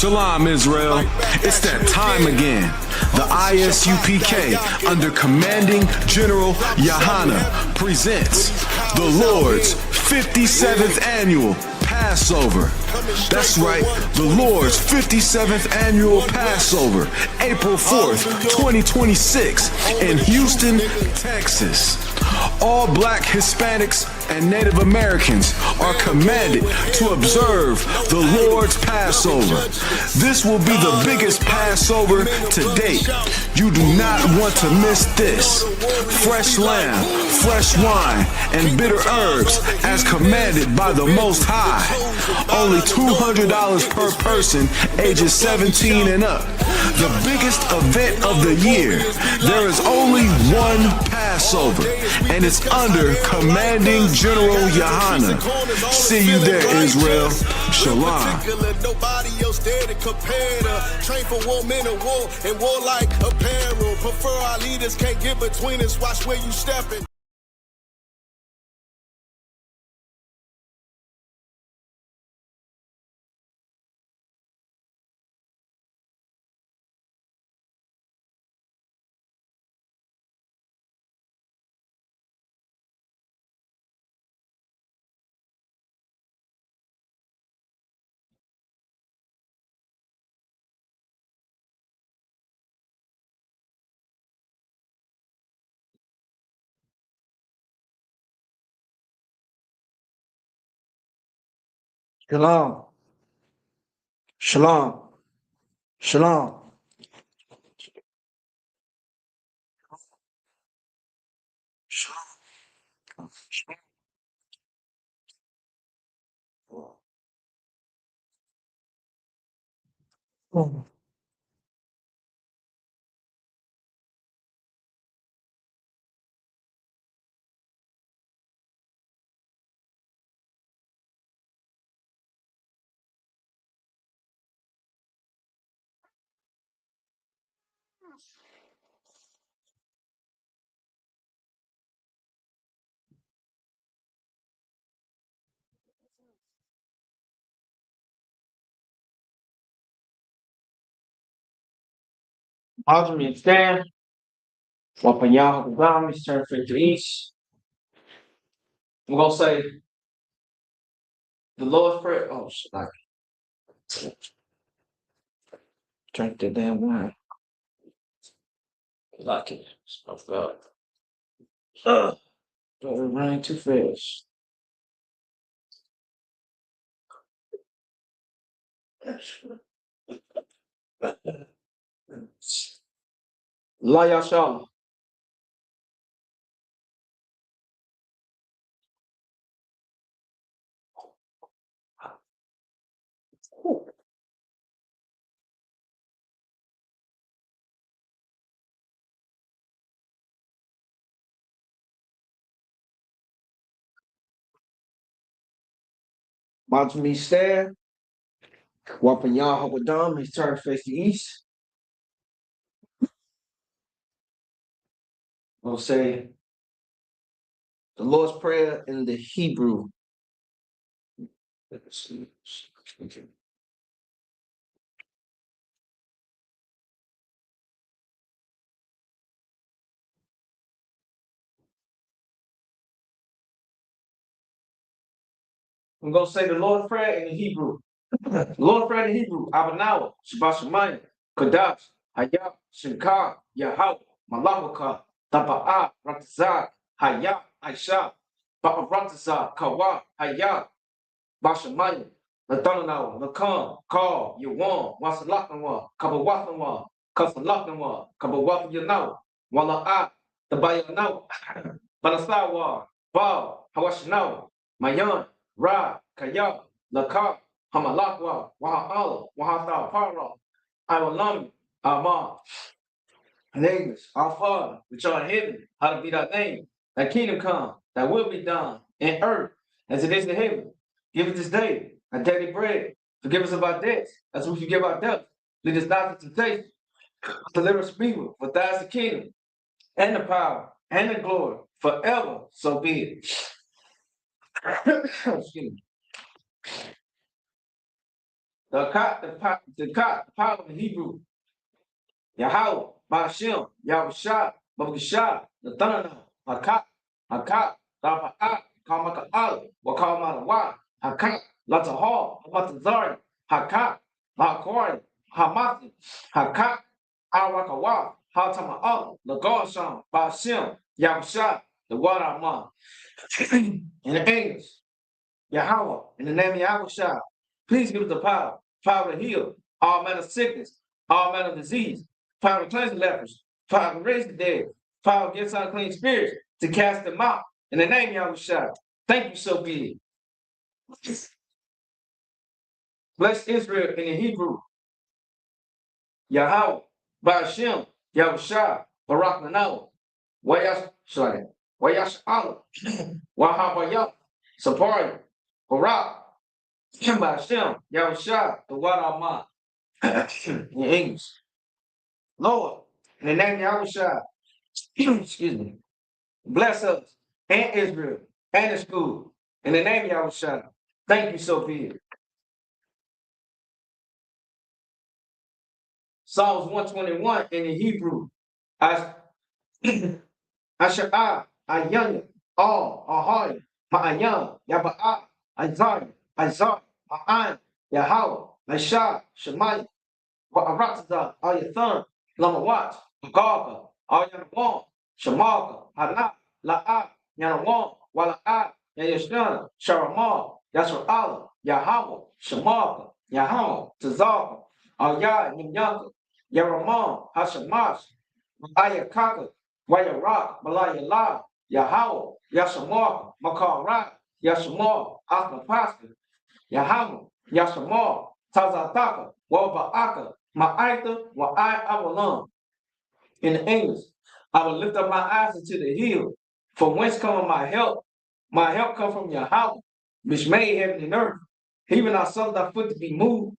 Shalom, Israel. It's that time again. The ISUPK, under Commanding General Yahana, presents the Lord's 57th Annual Passover. That's right, the Lord's 57th Annual Passover, April 4th, 2026, in Houston, Texas. All Black, Hispanics, and Native Americans are commanded to observe the Lord's Passover. This will be the biggest Passover to date. You do not want to miss this. Fresh lamb, fresh wine, and bitter herbs as commanded by the Most High. Only $200 per person ages 17 and up. The biggest event of the year. There is only one Passover, and it's under Commanding General Yahana. See you there, Israel. Shalom. Nobody else there to compare to. Train for war, men of war, and war like apparel. Prefer our leaders, can't get between us. Watch where you stepping. Shalom. Shalom. Shalom. Shalom. Ultimate stand. Wapin Yahweh, turn face to east. I'm gonna say the Lord's Prayer. Oh, like drink the damn wine. Like it. I felt. Don't rain too fast. La Yashala. Watch me stand. Wapin Yahweh, he's turned face to east. We'll say the Lord's Prayer in the Hebrew. I'm gonna say the Lord's Prayer in the Hebrew. The Lord's Prayer in the Hebrew. Abanawa, Shabbat Shemayim, Kadash, Hayah, Shemka, Yahweh, Malawaka, Taba'a, Ratazak, Hayah, Aisha, Ba'aratazak, Kawa, Hayah, Bashamayim, Ladonanawa, Lakan, Call, Yawan, Wasalaknawa, Kabawatnawa, Kasalaknawa, Kabawat Yanawa, Wala'a, the Bayanawa, Balasawa, Ba, Hawashinawa, Mayan, Ra, Kaya, Laka, Hamalakwa, Waha'ala, Wahata, Para, Iwalam, Ama, nameless, our Father, which art in heaven, hallowed be thy name. Thy kingdom come, thy will be done, in earth as it is in heaven. Give us this day our daily bread. Forgive us of our debts, as we forgive our debtors. Lead us not into temptation, but deliver us from evil. For thine is the kingdom, and the power, and the glory, forever. So be it. Excuse me. the power in Hebrew. Yahweh, Ba'ashem, Yahushua, Babusha, the Thunder, Hakat, Rafa'a, Kamaka'al, Wakamalawa, Hakat, Latahal, Hamatazari, Hakat, Makori, Hamati, Hakat, Awakawa, Hatama'al, Lagoshan, Ba'ashem, Yahusha, the Wadaman. In the English, Yahweh, in the name of Yahushua, please give us the power to heal all manner of sickness, all manner of disease, power to cleanse the lepers, power to raise the dead, power against unclean spirits, to cast them out. In the name of Yahushua, thank you so be it. Bless Israel in the Hebrew. Yahweh, Ba'ashem, Yahushua, Barak Nanao, Wayash Allah, Wahabayah, Sapari, Barak, Ba'ashem, Yahushua, the Wadaman. In English. Lord, in the name of Yahushua, excuse me, bless us and Israel and the school. In the name of Yahushua, thank you, Sophia. Psalms 121 in the Hebrew. Asha'ah, Ayanya, all, Ahaya, Ma'ayan, Yaba'a, Isaiah, Ma'an, Yahweh, Aisha, Shemaiah, Wa'aratza, Ayathan, Lamawat, Agaga, Ayanawam, Shamaka, Hala, La'a, Yanawam, Wala'a, Yayashana, Sharamah, Yasra'ala, Yahweh, Shamaka, Yahweh, Tazaka, Ayah, Nimyanka, Yaramam, Hashamash, Ayakaka, Wayarak, Malaya La, Yahweh, Yashamaka, Makara, Yashamah, Asmapasta, Yahweh, Yashamah, Tazataka, Waba'aka, Ma'aita, Wa'ai Awalam. In the English, I will lift up my eyes into the hill, from whence cometh my help. My help come from Yahweh, which made heaven and earth. He will not suffer thy foot to be moved.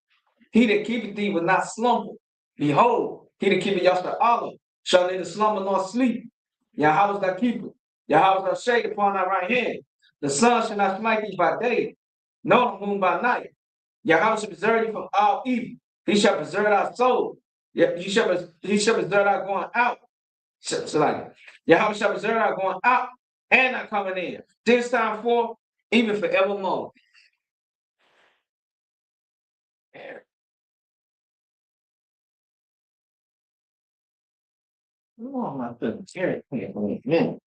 He that keepeth thee will not slumber. Behold, he that keepeth Yahweh Allah shall neither slumber nor sleep. Yahweh is thy keeper. Yahweh is thy shade upon thy right hand. The sun shall not smite thee by day, nor the moon by night. Yahweh shall preserve thee from all evil. He shall preserve thy soul. He shall preserve thy going out. So like Yahweh shall preserve thy going out and not coming in. This time forth, even forevermore. Oh my goodness. Here, man.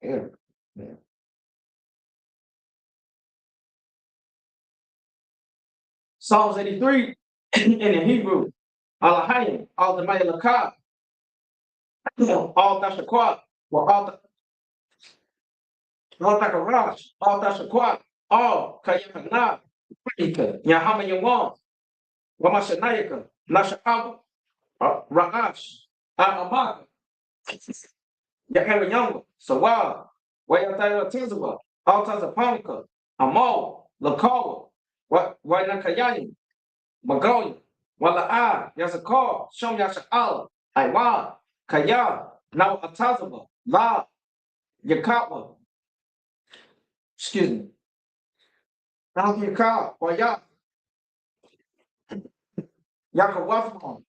Here, man. Psalms 83 in the Hebrew. Alahayim, all the Mayalakah, all Tashaqua, all Takarash, all Tashaqua, all Kayakana, Yahama Yawan, Wamashanayaka, Nasha'ab, Ra'ash, Amaka, Yahara Yanga, Sawa, Wayataya Tizaba, all Tazapanika, Amal, Lakawa, Wainakayayim, Magoya, Wala'a, Yazakar, Shom Yasha'ala, Iwan, Kaya, now Atazaba, La, Yakatwa, excuse me, now Yakar, Waya, Yakawafon,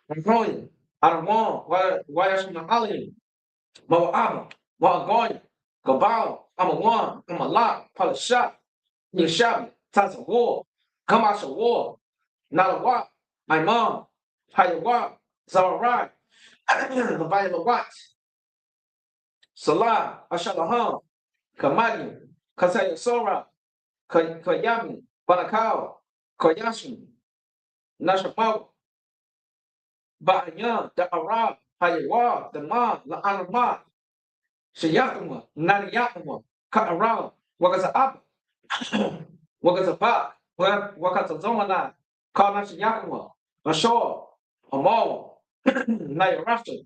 Magoya, Adawan, Wayashma Ali, Mo'aba, Wa'agoya, Gabal, Amawan, Amala, Palashat, Yashabi, Taza War, Kamasha War, Nalawa, my mom, Hayawa, Zawarai, Leviathan, Salah, Ashalaham, Kamadi, Kasaya Sora, Kayami, Banakawa, Koyashi, Nashapau, Bahayan, the Arab, Hayawa, the Ma, La Anama, Shayakuma, Naniyakuma, Ka'aram, Wagazab, Wagazabak, Wakazazomana, Karnashayakuma, Ashore, Amal, Nayarasha,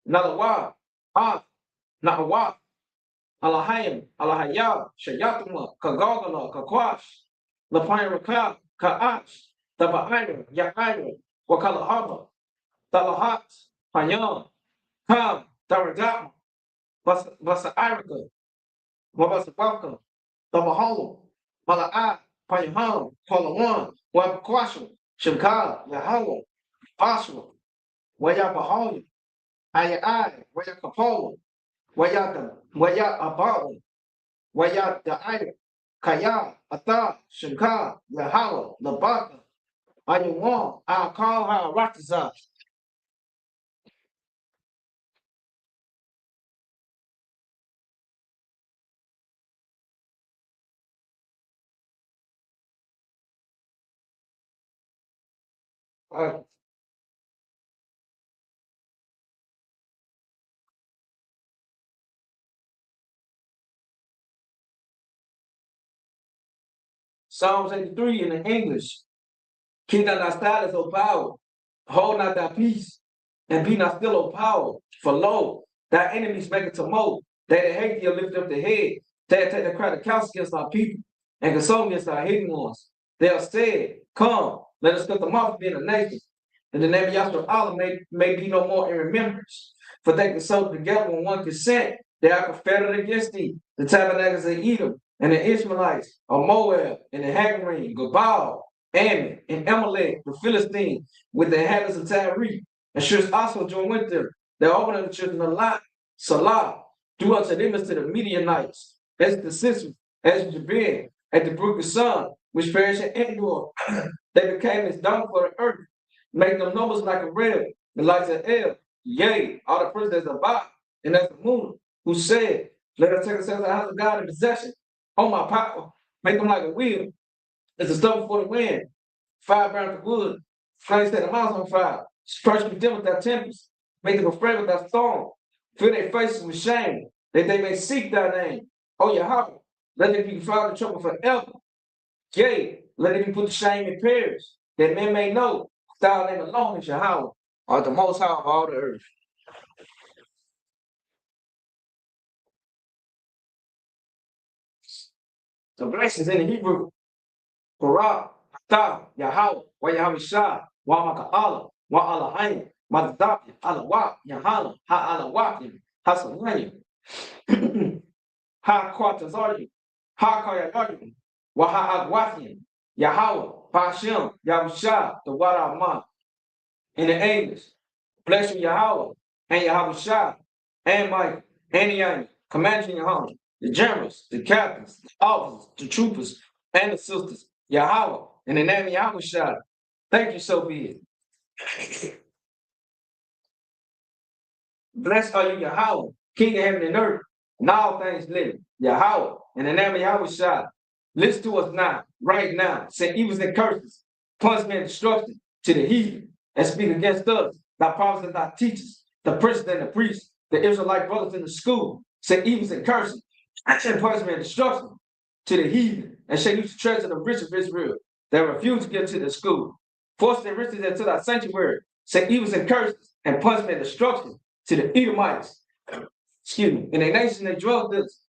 Nalawa, Nahawa, Alahayim, Alahaya, Shayatuma, Kagogala, Kakwash, Lapayaraka, Ka'ach, Taba'ira, Yakaira, Wakalahaba, Talahat, Payan, Kam, Daragam, Basa Irika, Wabasabaka, Tabaholo, Mala'a, Payaham, Palawan, Wabakwashu, Shimka, Yahalo, Basra, Wayabaholi, Ayai, Wayakapolo, Waya Abawa, Waya Da'aya, Kaya, Ata, Shimka, Yahala, Labaka, Ayuwan, I call her Rataza. Psalms 83 in the English. Keep not thy silence, O power. Hold not thy peace, and be not still, O power. For lo, thy enemies make it to mold. They that hate thee will lift up their head. They that take the credit of counsel against our people, and console against our hidden ones. They have said, come, let us cut them off being a nation. And the name of Yahshua Allah may be no more in remembrance. For they consult together with one consent. They are confederate against thee. The tabernacles of Edom, and the Ishmaelites, of Moab, and the Hagarim, Gabal, Ammon, and Amalek, the Philistines, with the inhabitants of Tyre, and should also join with them. They open unto the children of Lot, Salah, do unto them as to the Midianites, as the sisters, as Jabin, at the brook of Sun, which perished at Endor. They became as dung for the earth, making them numbers like a rail, the lights of El, yea, all the princes of Ba, and as the moon, who said, let us take ourselves to the house of God in possession. On my power, make them like a wheel, as a stubble for the wind. Fire burn the wood, flames set the mountains on fire. Scorch them with their tempest, make them afraid with their storm. Fill their faces with shame, that they may seek thy name. O Yahweh, let them be found in trouble forever. Yea, let them be put to shame and perish, that men may know thou name alone is Yahweh, art the most high of all the earth. The blessings in the Hebrew, Barak, Atah, Yahweh, Wa Yahweh Shah, Wa Maka'ala, Wa Allahayim, Madadabi, Allah Yahana, Ha Alawakim, Hasanayim, Ha Quartazarim, Ha Kayagarim, Wa Ha Agwathim, Yahweh, Pashem, Yahusha, the Waraman. In the English, bless you, Yahweh, and Yahweh Shah, and Mike, and Yanni, commanding Yahweh, the generals, the captains, the officers, the troopers, and the sisters, Yahweh, in the name of Yahweh Shah. Thank you, so be it. Blessed are you, Yahweh, King of heaven and earth, and all things living. Yahweh, in the name of Yahweh Shah. Listen to us now, right now. Say evils and curses, punishment and destruction to the heathen and speak against us, thy prophets and thy teachers, the princes and the priests, the Israelite brothers in the school. Say evils and curses, and punishment and destruction to the heathen, and shall use the treasure of the rich of Israel that refuse to give to the school. Force their riches into thy sanctuary. Say evils and curses, and punishment and destruction to the Edomites. Excuse me. In the nation they dwell this,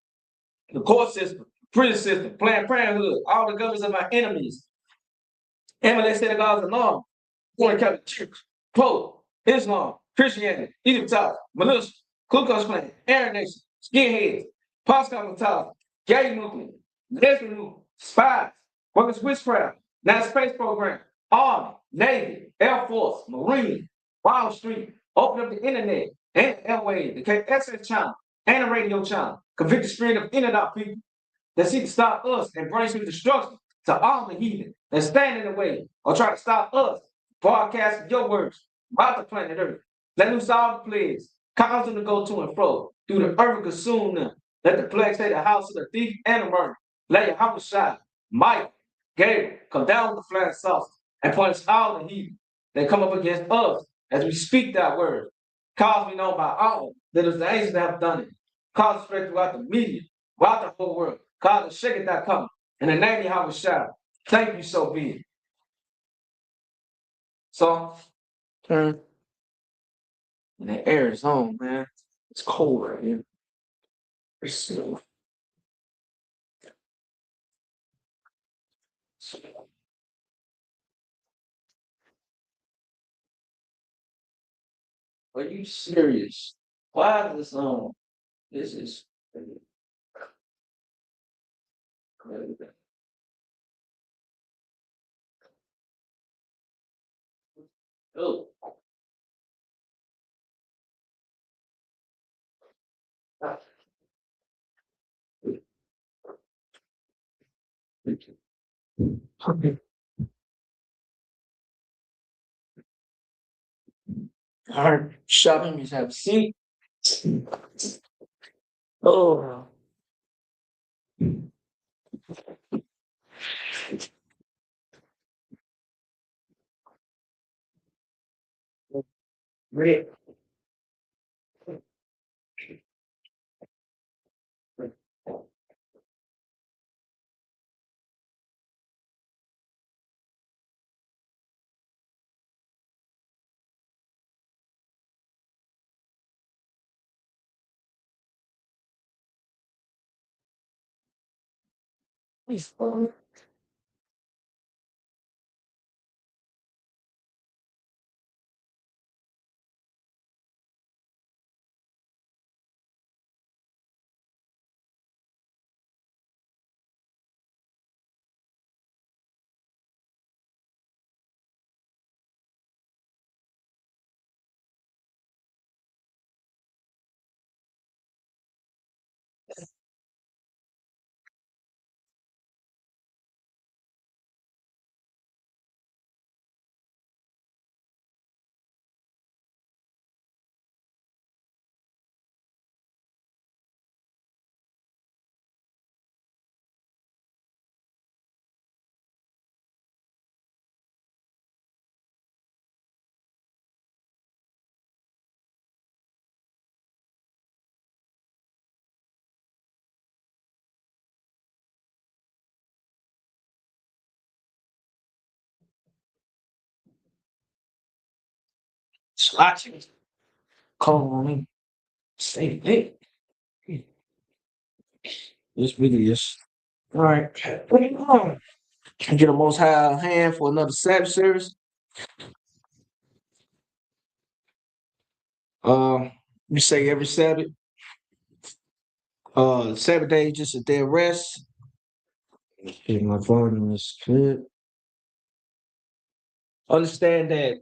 the court system, prison system, Planned Parenthood, all the governments of our enemies. Amalek said the God's alarm, Roman Catholic Church, Pope, Islam, Christianity, Egyptology, militia, Ku Klux Klan, Aryan Nation, skinheads, post-cosmetology, gay movement, lesbian movement, spies, workers witchcraft, NASA space program, Army, Navy, Air Force, Marine, Wall Street, open up the internet and airways, the access channel and a radio channel, convict the spirit of internet people that seek to stop us and bring some destruction to all the heathen that stand in the way or try to stop us broadcasting your words about the planet Earth. Let loose all the plagues, cause them to go to and fro through the earth and consume them. Let the plague say the house of the thief and the murderer. Let your house shine. Michael, Gabriel, come down with the flying saucer and punish all the heathen that come up against us as we speak that word. Cause we know by all that it's the angels that have done it. Cause it spread throughout the media, throughout the whole world. Cause the shake it that coming. In the name of Yahweh Shah. Thank you, so be it. So, turn. And the air is on, man. It's cold right here. It's snow. Are you serious? Why is this on? This is Oh. Okay. All right, shopping, just have a seat. Oh, great. Watching. Call on me. Say, hey, this really is. All right. Get a most high hand for another Sabbath service. We say every Sabbath. Sabbath day is just a day of rest. Okay, my volume is good. Understand that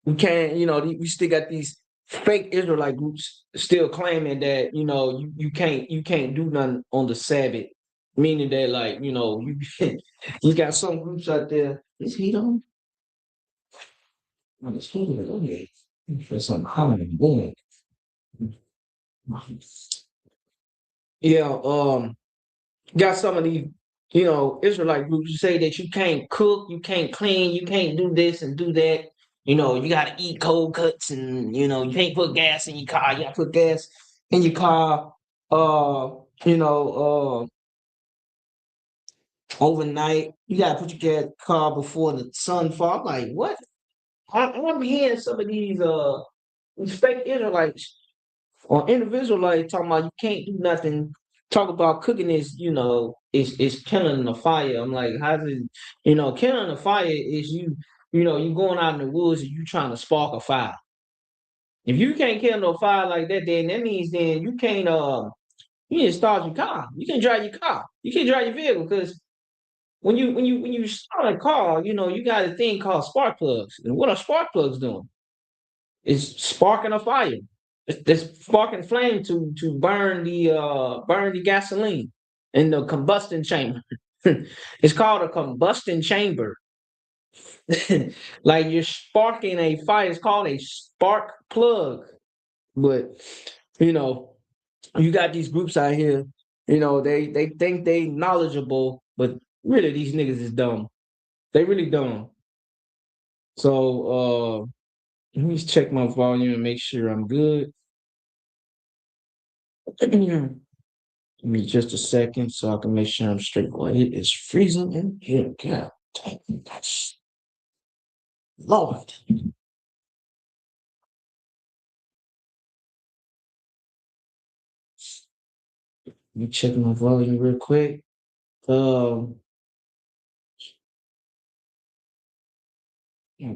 we can't, we still got these fake Israelite groups still claiming that, you can't do nothing on the Sabbath. Meaning that like, you you got some groups out there. Is heat on? Oh, it's heat on. Okay. For some holiday. Boom. Yeah, got some of these, Israelite groups who say that you can't cook, you can't clean, you can't do this and do that. You gotta eat cold cuts and you can't put gas in your car. You gotta put gas in your car you know, overnight. You gotta put your car before the sun fall. I'm like, what? I'm hearing some of these fake Israelites or individual like talking about you can't do nothing. Talk about cooking is kindling a fire. I'm like, how's it? Kindling a fire is you going out in the woods and you trying to spark a fire. If you can't kindle no fire like that, then that means then you need to start your car. You can drive your car. You can drive your vehicle because when you start a car, you got a thing called spark plugs. And what are spark plugs doing? It's sparking a fire. It's sparking flame to burn the gasoline in the combustion chamber. It's called a combustion chamber. Like you're sparking a fire. It's called a spark plug. But you know, you got these groups out here. They think they knowledgeable, but really these niggas is dumb. They really dumb. So let me check my volume and make sure I'm good. Give me just a second so I can make sure I'm straight. Boy, it is freezing in here. God dang, that's Lord. Let me check my volume real quick. Um, yeah,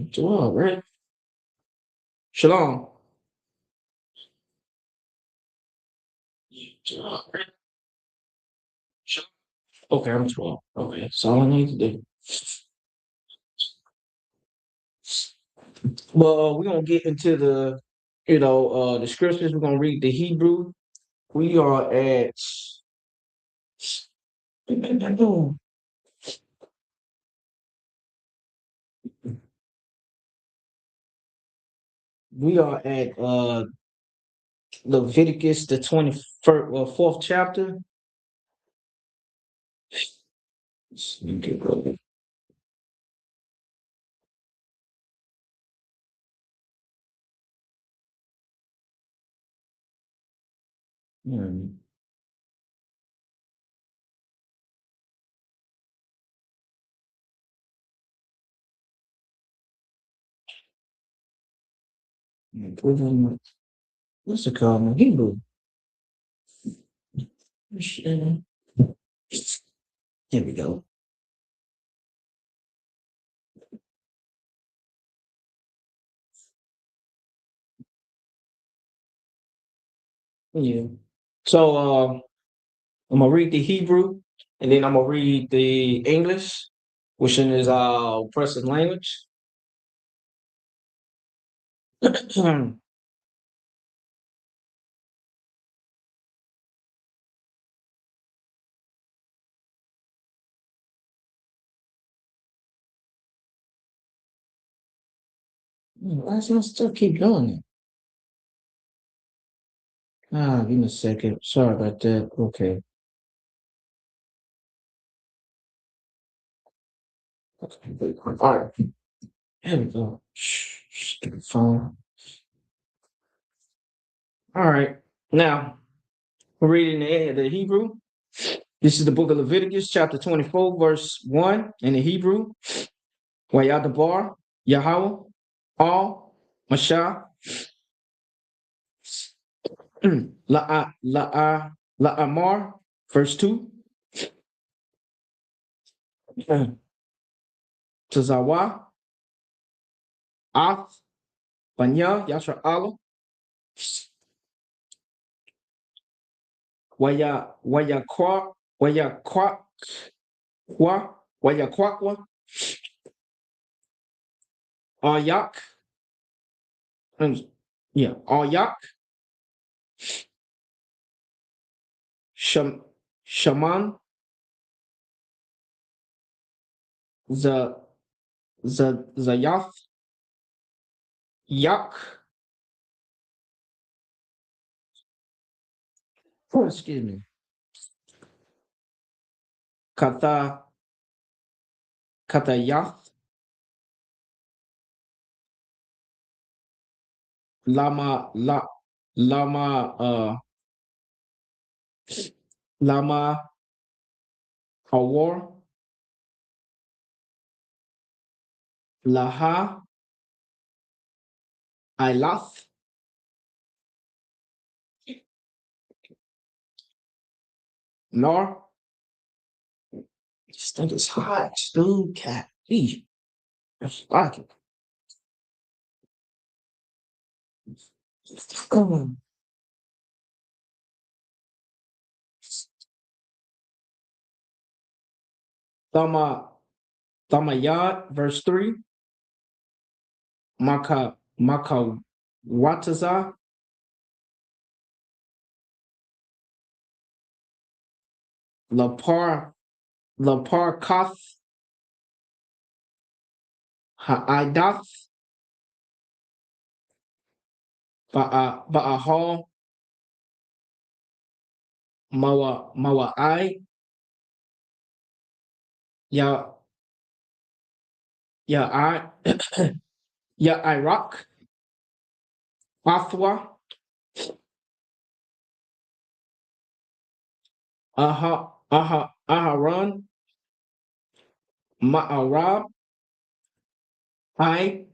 Joel, right? Shalom. Okay, I'm 12. Okay, that's all I need to do. Well, we're gonna get into the scriptures. We're gonna read the Hebrew. We are at we are at Leviticus the 21st, fourth chapter. Let me get rid Hmm. What's it called in Hebrew? There we go. Yeah. So I'm gonna read the Hebrew, and then I'm gonna read the English, which is our present language. Why does it still keep doing it? Give me a second. Sorry about that. Okay. All right. There we go. Stupid phone. All right. Now, we're reading the Hebrew. This is the book of Leviticus, chapter 24, verse 1 in the Hebrew. Wayadabar, Yahweh, All, Mashah, La'amar, verse 2. Tazawa, Ath, Banya, Yasha Allah, Wayakwa, Wayakwakwa, Ayak, Ayak, Shaman, Zayath, Yak, excuse me, Kata, Katayath, Lama, Lama, Awar, Laha, Ilath, Nor. This thing is hot, dude, cat. Eesh. It's like it. Thama, Thamayad, verse 3. Maka Wataza, Lapar Kath, Haidath, Ba'ahal, Mawa'ai, Ya, Ya, Ya Iraq, Athwa, Aharon, Ma'arab, Ai,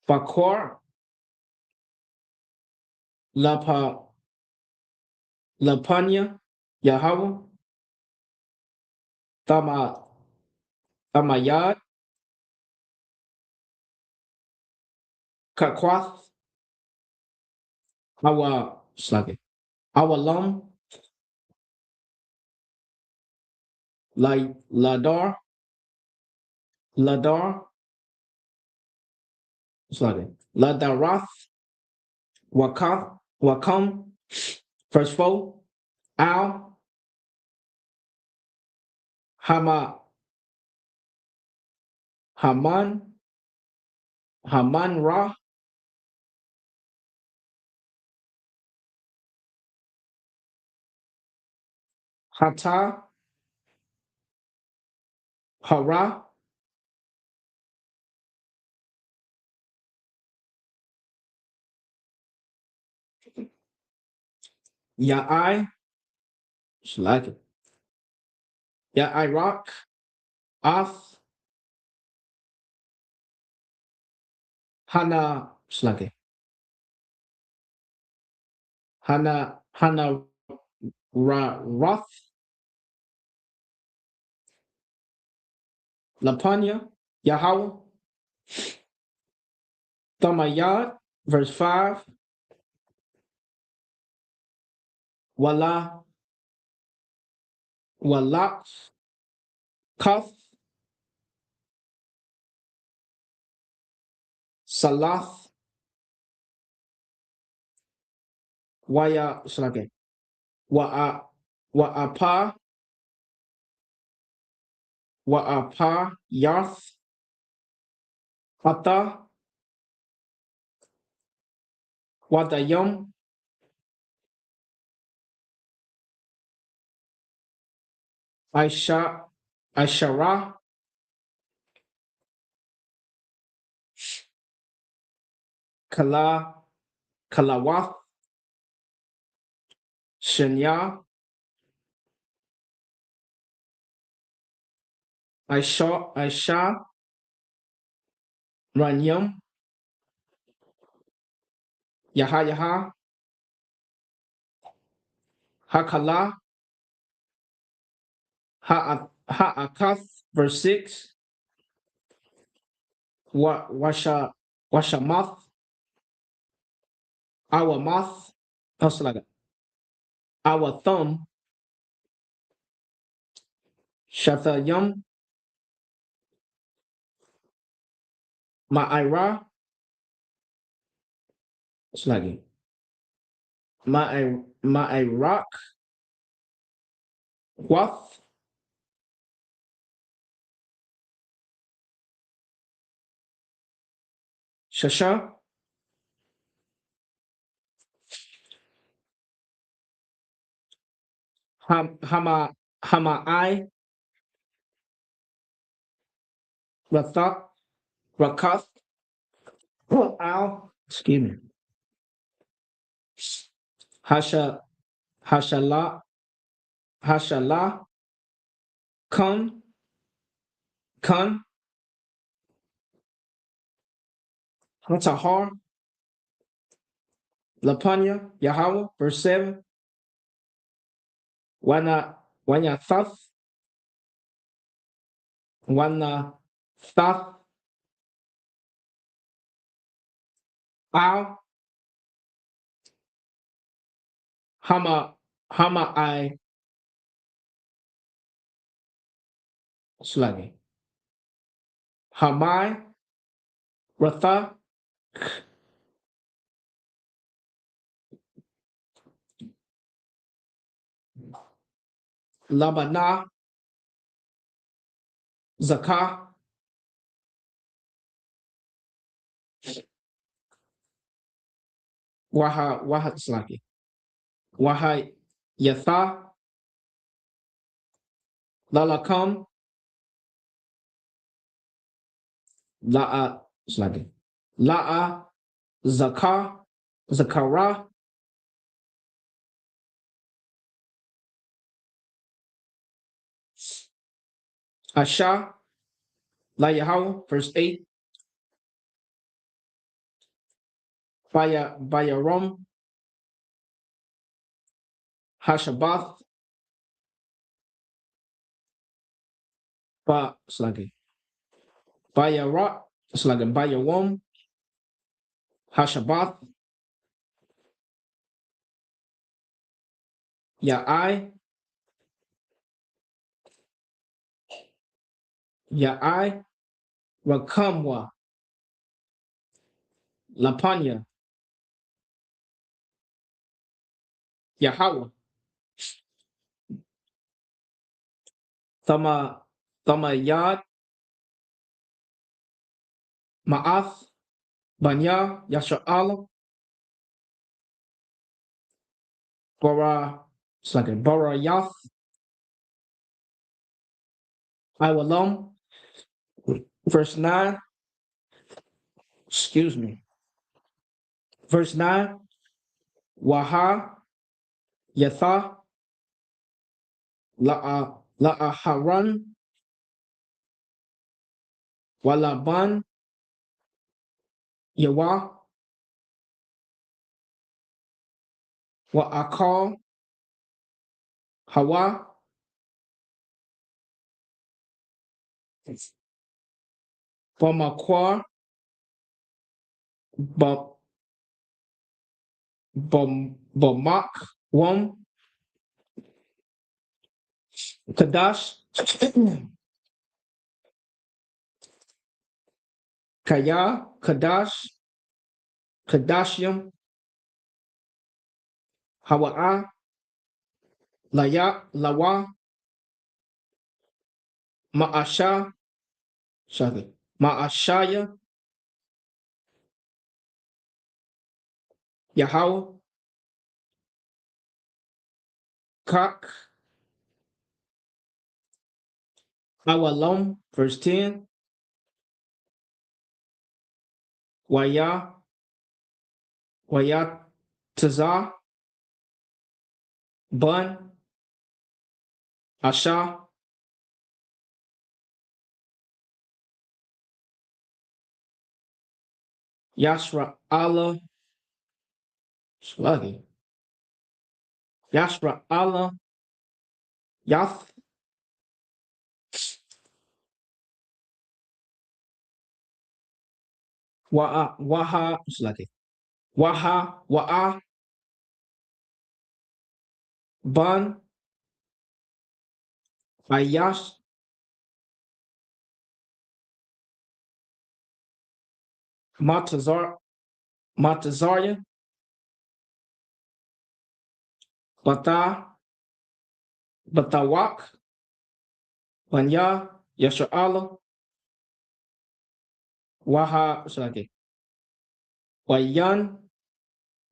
Fakor, Lapa, Lapanya, Yahweh, Tama, Tamayad, Kakwath, Awa, Sluggy. Awalam, Ladar, sorry, Ladarath, Wakam, verse 4, Al, Haman, Ra, Hata, Hara, Ya'ai, just like it. Ya'ai Af, Hana, just like it. Hana Roth, Lapanya, Yahweh, Tamayad, verse 5, Wala, Walak, Kaf, Salath, Waya, Slake, Wa'apa, Yarth, Ata, Wadayam, Aishara, Kalawath, Shenya, Aisha, Ranyam, Yaha, Hakala, Ha'akath, verse 6, Washamath, our mouth, also like our thumb, Shathayam, Ma'ira, it's like Ma'irak, Wath, Shasha, Hamai, Rakath, Al, excuse me, Hasha, Hashala, Kun, Hatahar, Lapanya, Yahweh, verse 7, Wana Thath, Al, Hama Sluggy, Hamai, Ratha, Labana, Zakah, Waha Slaki, Waha Yatha, Lalakam, La'a Slaki, La'a, Zakara, Asha, Layahaw, verse 8, Bayarom, Hashabath, Slaki, Bayara, Slaki, Bayawom, Hashabath, Ya'ai, Ya'ai, Rakamwa, Lapanya, Yahweh, Thamayad, Ma'ath, Banya, Yasha'ala, Bara Yath, Iwalam, verse 9, excuse me, verse 9, Waha, Yatha, La'aharan, Walaban, Yawa, Wa'akal, Hawa, Bamakwa, Bamak, Wam, Kadash, Kaya, Kadash, Kadashium, Hawa'a, Lawa, Ma'asha, Ma'ashaya, Yahweh, Kak, Awalom, verse 10, Waya, Tazah, Bun, Asha, Yashra Allah, Sluggy, Yashra Allah, Yath, Waha, Sluggy, Wa'a, Bun, Ayash, Matazarya, Batawak, Banya, Yashra Allah, Waha, Sluggy, Wayan,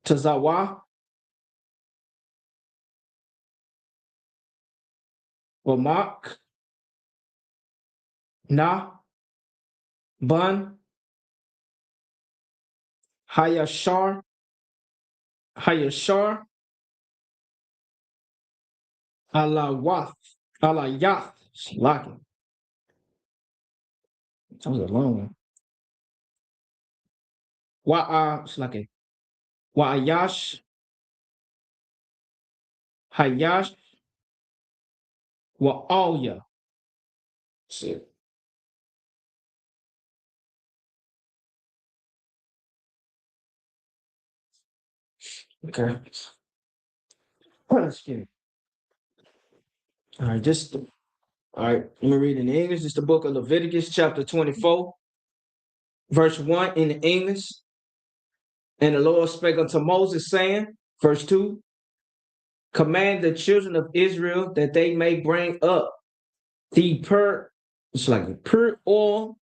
Tazawa, Wamak, Na, Bun, Hayashar, Alawath, Alayath, Slaki. That was a long one. Slaki. Wa'ayash, Hayash, Wa'alya. Shit. Okay. Excuse me. All right, let me read in English. It's the book of Leviticus, chapter 24, verse 1 in the English. And the Lord spake unto Moses, saying, verse 2, command the children of Israel that they may bring up the pure oil,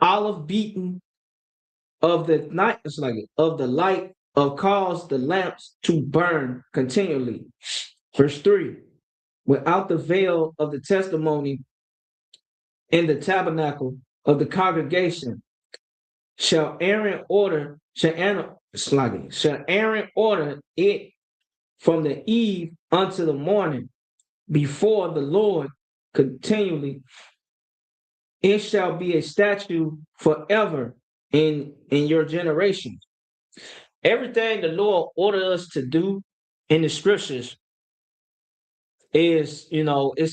olive beaten of the night, of the light of cause the lamps to burn continually. Verse 3, without the veil of the testimony in the tabernacle of the congregation shall Aaron order it from the eve unto the morning before the Lord continually. It shall be a statute forever in your generations. Everything the Lord ordered us to do in the scriptures is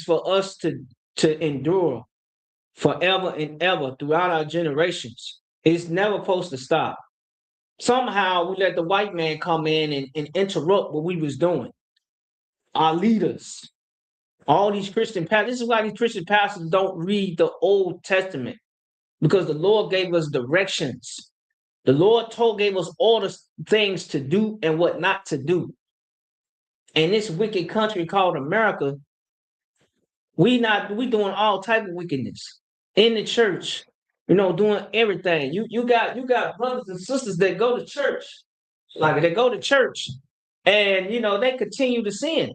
for us to endure forever and ever throughout our generations. It's never supposed to stop. Somehow we let the white man come in and interrupt what we was doing. our leaders, all these Christian pastors. This is why these Christian pastors don't read the Old Testament, because the Lord gave us directions. The Lord gave us all the things to do and what not to do. In this wicked country called America, we doing all type of wickedness in the church, doing everything. You got brothers and sisters that go to church, like they go to church, and they continue to sin.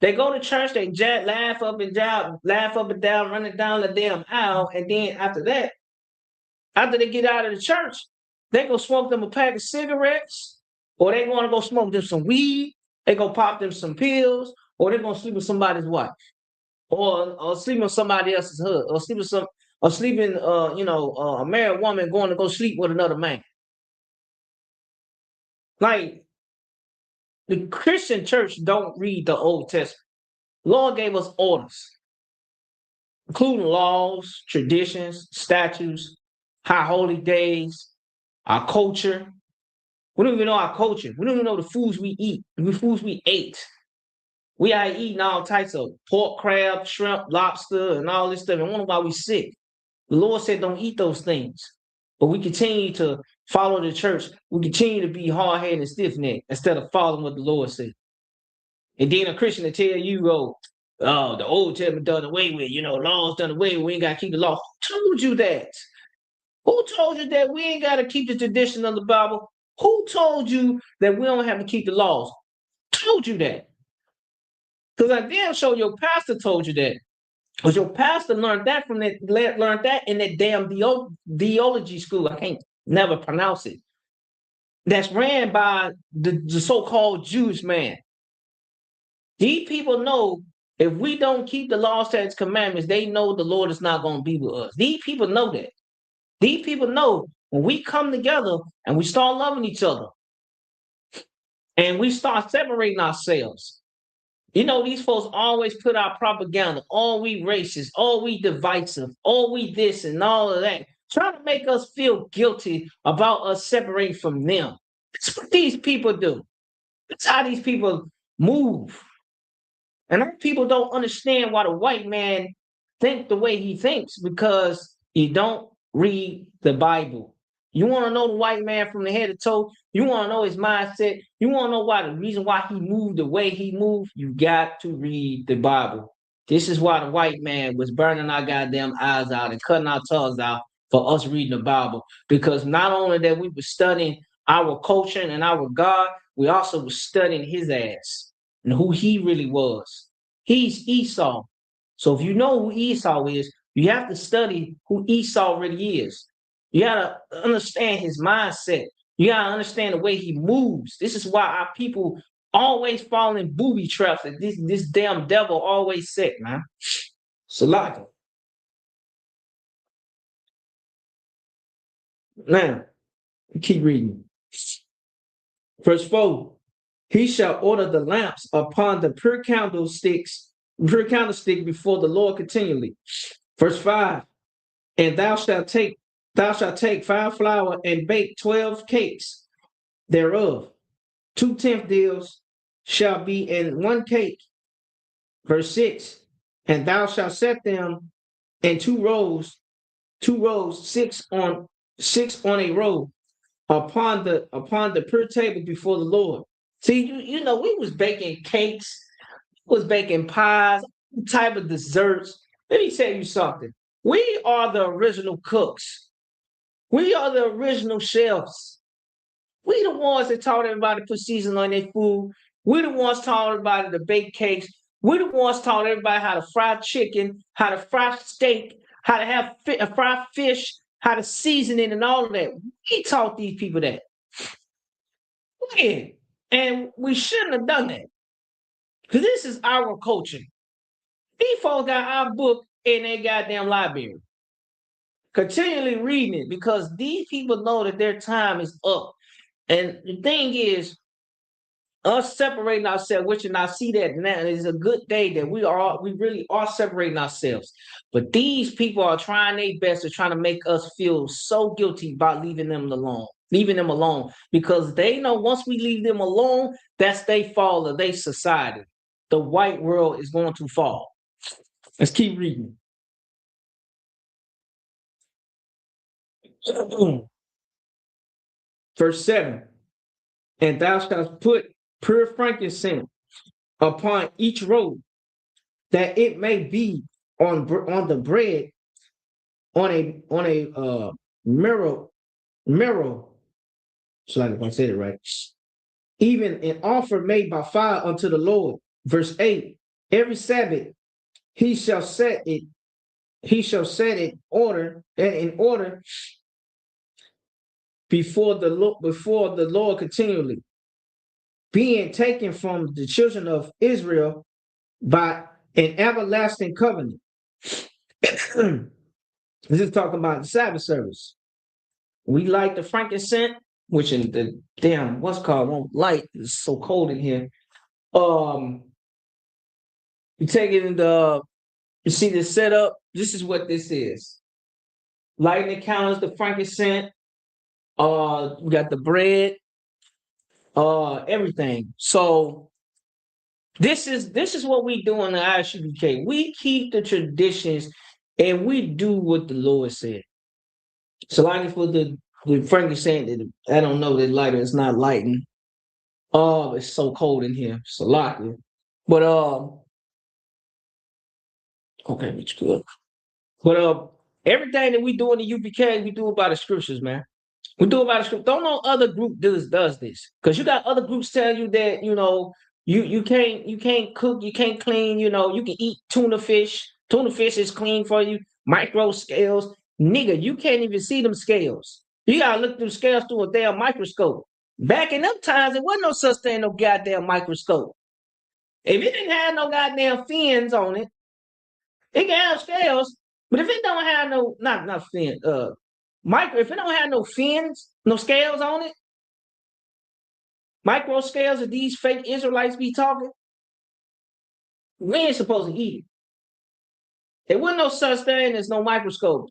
They go to church, they laugh up and down, running down the damn aisle, and then after that, after they get out of the church, they go smoke them a pack of cigarettes, or they want to go smoke them some weed. They go pop them some pills, or they're gonna sleep with somebody's wife, or sleep with somebody else's husband, or sleeping a married woman going to go sleep with another man. Like, the Christian church don't read the Old Testament. Lord gave us orders, including laws, traditions, statutes, high holy days, our culture. We don't even know our culture. We don't even know the foods we eat, the foods we ate. We are eating all types of pork, crab, shrimp, lobster, and all this stuff, and wonder why we sick. The Lord said don't eat those things. But we continue to follow the church. We continue to be hard-headed and stiff-necked instead of following what the Lord said. And then a Christian will tell you, oh, the Old Testament done away with, laws done away with, we ain't got to keep the law. Who told you that? Who told you that we ain't got to keep the tradition of the Bible? Who told you that we don't have to keep the laws? Told you that? Because I damn sure your pastor told you that. Because your pastor learned that in that damn theology school. I can't never pronounce it. That's ran by the so-called Jewish man. These people know if we don't keep the law, statutes, commandments, they know the Lord is not going to be with us. These people know that. These people know when we come together and we start loving each other and we start separating ourselves. These folks always put out propaganda. Oh, we racist. Oh, we divisive. Oh, we this and all of that. Trying to make us feel guilty about us separating from them. That's what these people do. That's how these people move. And our people don't understand why the white man think the way he thinks, because you don't read the Bible. You want to know the white man from the head to toe? You want to know his mindset? You want to know the reason why he moved the way he moved? You got to read the Bible. This is why the white man was burning our goddamn eyes out and cutting our tongues out for us reading the Bible. Because not only that we were studying our culture and our God, we also were studying his ass and who he really was. He's Esau. So if you know who Esau is, you have to study who Esau really is. You got to understand his mindset. You got to understand the way he moves. This is why our people always fall in booby traps that this damn devil always set, man. Salaka. Now, keep reading. Verse 4. He shall order the lamps upon the pure candlestick before the Lord continually. Verse 5. And thou shalt take 5 flour and bake 12 cakes thereof. 2/10 deals shall be in 1 cake. Verse 6. And thou shalt set them in 2 rows, 6 on a row, upon the pure table before the Lord. See, we was baking cakes, was baking pies, type of desserts. Let me tell you something. We are the original cooks. We are the original chefs. We the ones that taught everybody to put seasoning on their food. We the ones taught everybody to bake cakes. We the ones taught everybody how to fry chicken, how to fry steak, how to have fry fish, how to season it and all of that. We taught these people that. Yeah. And we shouldn't have done that. Because this is our culture. These folks got our book in their goddamn library. Continually reading it, because these people know that their time is up. And the thing is, us separating ourselves, which, and I see that now, is a good day that we really are separating ourselves. But these people are trying their best to try to make us feel so guilty about leaving them alone, because they know once we leave them alone, that's their fall of their society. the white world is going to fall. Let's keep reading. Verse 7. And thou shalt put pure frankincense upon each robe, that it may be on the bread on a mirror. So like if I said it right. Even an offer made by fire unto the Lord. Verse 8. Every Sabbath he shall set it in order before the Lord continually, being taken from the children of Israel by an everlasting covenant. This is talking about the Sabbath service. We light the frankincense, which in the damn what's called won't light. It's so cold in here. You take it in you see the setup. This is what this is. Lighting the candles, the frankincense. We got the bread. Everything. So this is what we do in the ISUPK. We keep the traditions and we do what the Lord said. So like for the frankincense, that I don't know that lighter is not lighting. It's so cold in here. So lock it. But okay, it's good. But everything that we do in the UPK, we do it by the scriptures, man. We do it by the scripture. Don't know other group does this. Because you got other groups tell you that, you can't cook, you can't clean, you can eat tuna fish. Tuna fish is clean for you. Micro scales. Nigga, you can't even see them scales. You gotta look through scales through a damn microscope. Back in them times, there wasn't no such thing, no goddamn microscope. If it didn't have no goddamn fins on it, it can have scales, but if it don't have no, not fins, if it don't have no fins, no scales on it, micro scales that these fake Israelites be talking, we ain't supposed to eat it. There wasn't no such thing as no microscope.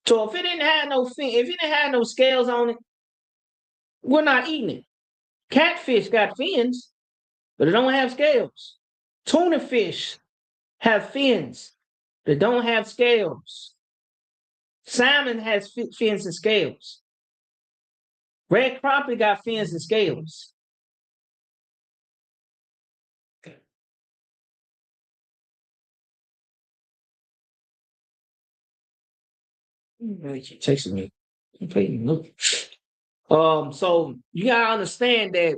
So if it didn't have no if it didn't have no scales on it, we're not eating it. Catfish got fins, but it don't have scales. Tuna fish have fins that don't have scales. Salmon has fins and scales. Red crappie got fins and scales. It takes me. So you gotta understand that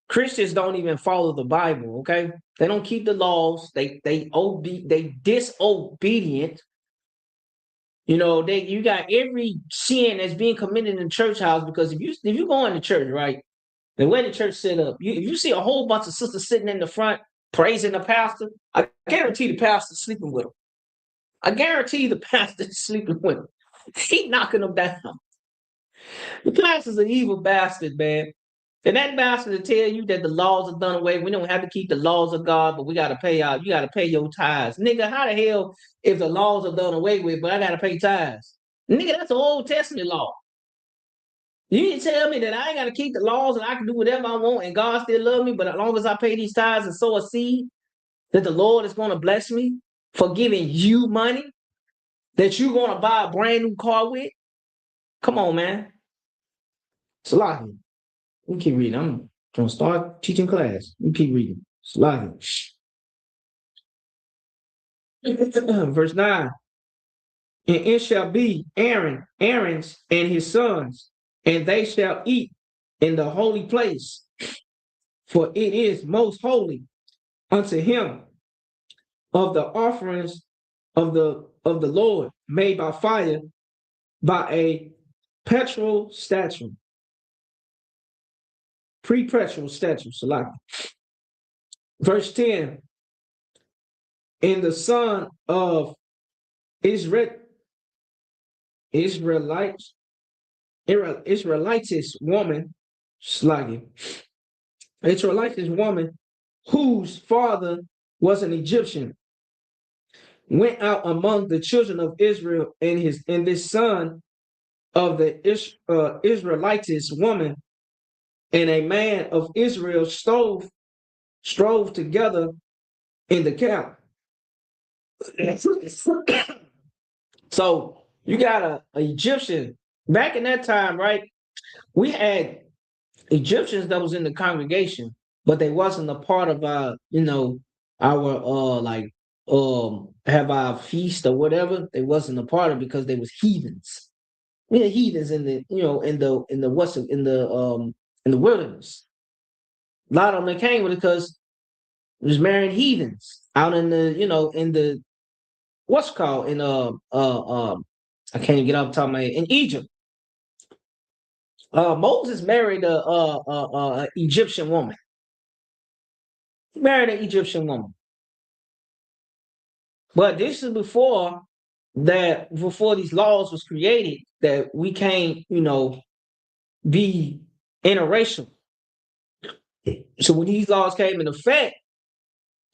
Christians don't even follow the Bible. Okay, they don't keep the laws. They disobedient. You got every sin that's being committed in the church house, because if you go into church, right, the way the church set up, if you see a whole bunch of sisters sitting in the front praising the pastor, I guarantee the pastor's sleeping with them. I guarantee the pastor's sleeping with them. He knocking them down. The pastor's an evil bastard, man. And that bastard will tell you that the laws are done away. We don't have to keep the laws of God, but we got to pay out. You got to pay your tithes. Nigga, how the hell if the laws are done away with, but I got to pay tithes? Nigga, that's an Old Testament law. You can tell me that I ain't got to keep the laws and I can do whatever I want and God still love me, but as long as I pay these tithes and sow a seed, that the Lord is going to bless me for giving you money that you're going to buy a brand new car with? Come on, man. Salahi. We keep reading. I'm going to start teaching class. We keep reading. Salahi. Verse 9. And it shall be Aaron's and his sons, and they shall eat in the holy place, for it is most holy unto him of the offerings of the Lord made by fire, by a perpetual statute. Perpetual statute. Verse 10. And the son of Israelitish woman, Israelitish woman, whose father was an Egyptian, went out among the children of Israel, and this son of the Israelitish woman, and a man of Israel stole strove together in the camp. So you got a Egyptian back in that time, right? We had Egyptians that was in the congregation, but they wasn't a part of our, our like have our feast or whatever. They wasn't a part of it because they was heathens. We had heathens in the in the wilderness. A lot of them came with it because it was marrying heathens out in the in the what's called in I can't even get off the top of my head in Egypt. Moses married a Egyptian woman. He married an Egyptian woman. But this is before these laws was created that we can't, be interracial. So when these laws came in effect,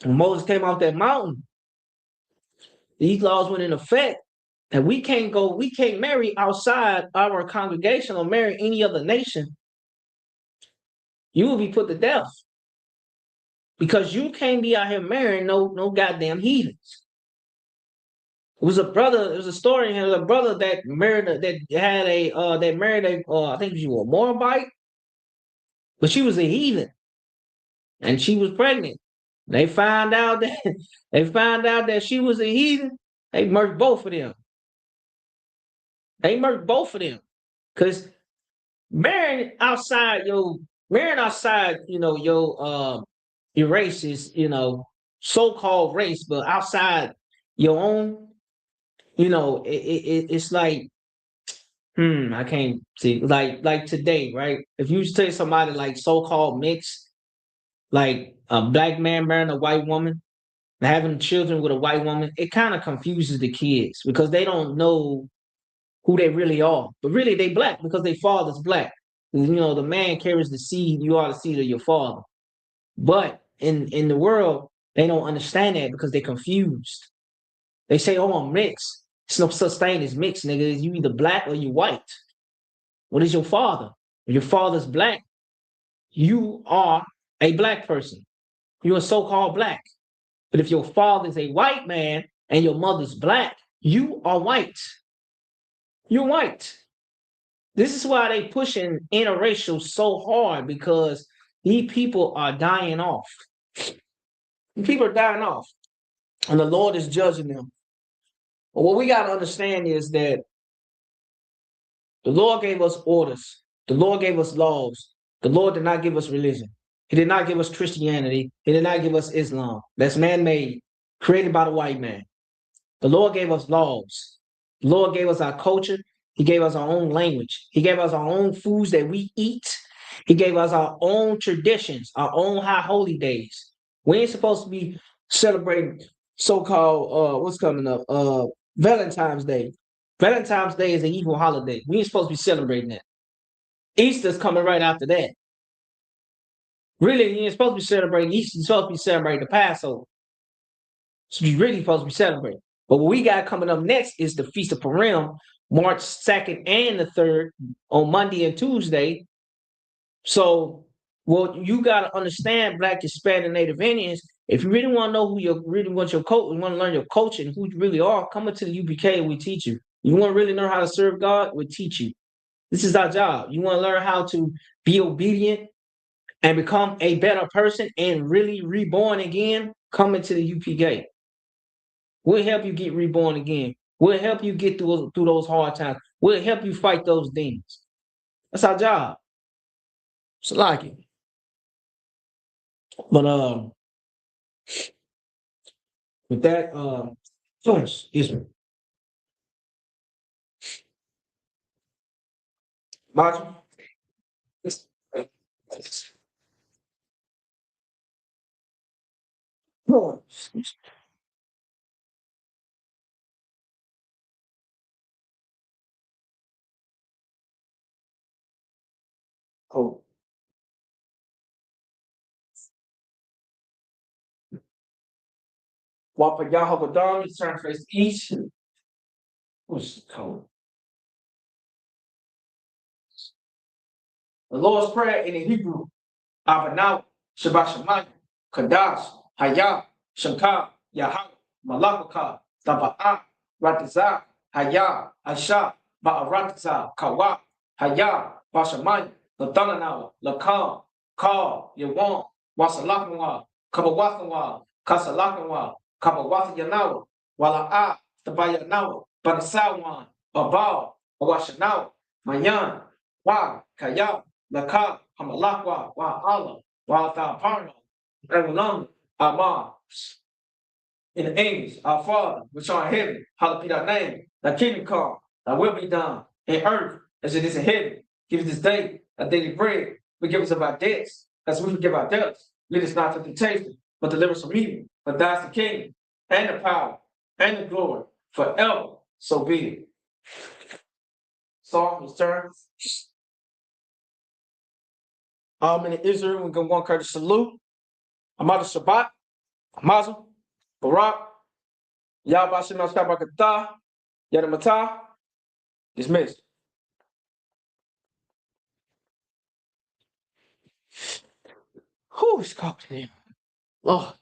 when Moses came off that mountain, these laws went in effect, and we can't marry outside our congregation or marry any other nation. You will be put to death because you can't be out here marrying no goddamn heathens. It was a brother. It was a story. It was a brother that married I think she was a Moabite, but she was a heathen, and she was pregnant. They found out that she was a heathen. They murked both of them. Because marrying outside, your race is, so-called race, but outside your own, it's like, I can't see, like today, right? If you tell somebody like so-called mixed, like a black man marrying a white woman, having children with a white woman, it kind of confuses the kids because they don't know who they really are. But really, they black because their father's black. The man carries the seed. You are the seed of your father. But in the world, they don't understand that because they're confused. They say, "Oh, I'm mixed." It's no such thing as mixed, nigga. You either black or you white. What is your father? If your father's black, you are a black person. You're a so-called black. But if your father's a white man and your mother's black, you are white. You're white. This is why they pushing interracial so hard because these people are dying off. People are dying off, and the Lord is judging them. But what we got to understand is that the Lord gave us orders. The Lord gave us laws. The Lord did not give us religion. He did not give us Christianity. He did not give us Islam. That's man-made, created by the white man. The Lord gave us laws. The Lord gave us our culture. He gave us our own language. He gave us our own foods that we eat. He gave us our own traditions, our own high holy days. We ain't supposed to be celebrating so-called what's coming up? Valentine's Day. Valentine's Day is an evil holiday. We ain't supposed to be celebrating that. Easter's coming right after that. Really, you ain't supposed to be celebrating Easter. You're supposed to be celebrating the Passover. So you really supposed to be celebrating. But what we got coming up next is the Feast of Purim, March 2nd and the 3rd on Monday and Tuesday. So what you got to understand, Black, Hispanic, Native Indians, if you really want to know who you really want your coach, you want to learn your culture and who you really are, come into the UPK and we teach you. You want to really learn how to serve God, we teach you. This is our job. You want to learn how to be obedient and become a better person and really reborn again, come into the UPK. We'll help you get reborn again. We'll help you get through those hard times. We'll help you fight those demons. That's our job. It's like it. But with that, excuse me. Martin? Oh, excuse me. Oh, Wapa Yahovah, turn face east. What's cold? The Lord's Prayer in the Hebrew, Abanaw, Shabbat Shemayim. Kadash, Haya, Shankar, Yahweh, Malakaka, Taba'a, Rataza, Haya, Asha, Ba'aratza, Kawa, Haya, Bashamai, Latananawa, Lakam, Ka, Yawan, Wasalakanwa, Kabawakanwa, Kasalakanwa, Kabawasa Yanawa, Wala'a, Tabayanawa, Banasawan, Abal, Awashanawa, Mayan, Wa, Kaya, Laka, Hamalakwa, Wa Allah, Wa Thaparno, Evelon, Amar, in the English, our Father, which art in heaven, hallowed be thy name, thy kingdom come, thy will be done, in earth as it is in heaven. Give us this day our daily bread. Forgive us of our debts, as we forgive our debtors. Lead us not into temptation, but deliver us from evil. For thine is the kingdom, and the power, and the glory, forever. So be it. Psalm was turned. In Israel, we're going to want to salute. Amada Shabbat, Mazel, Barak, Yahweh Shem Shabbat, Yadamata, dismissed. Whew, it's cold in here. Lord.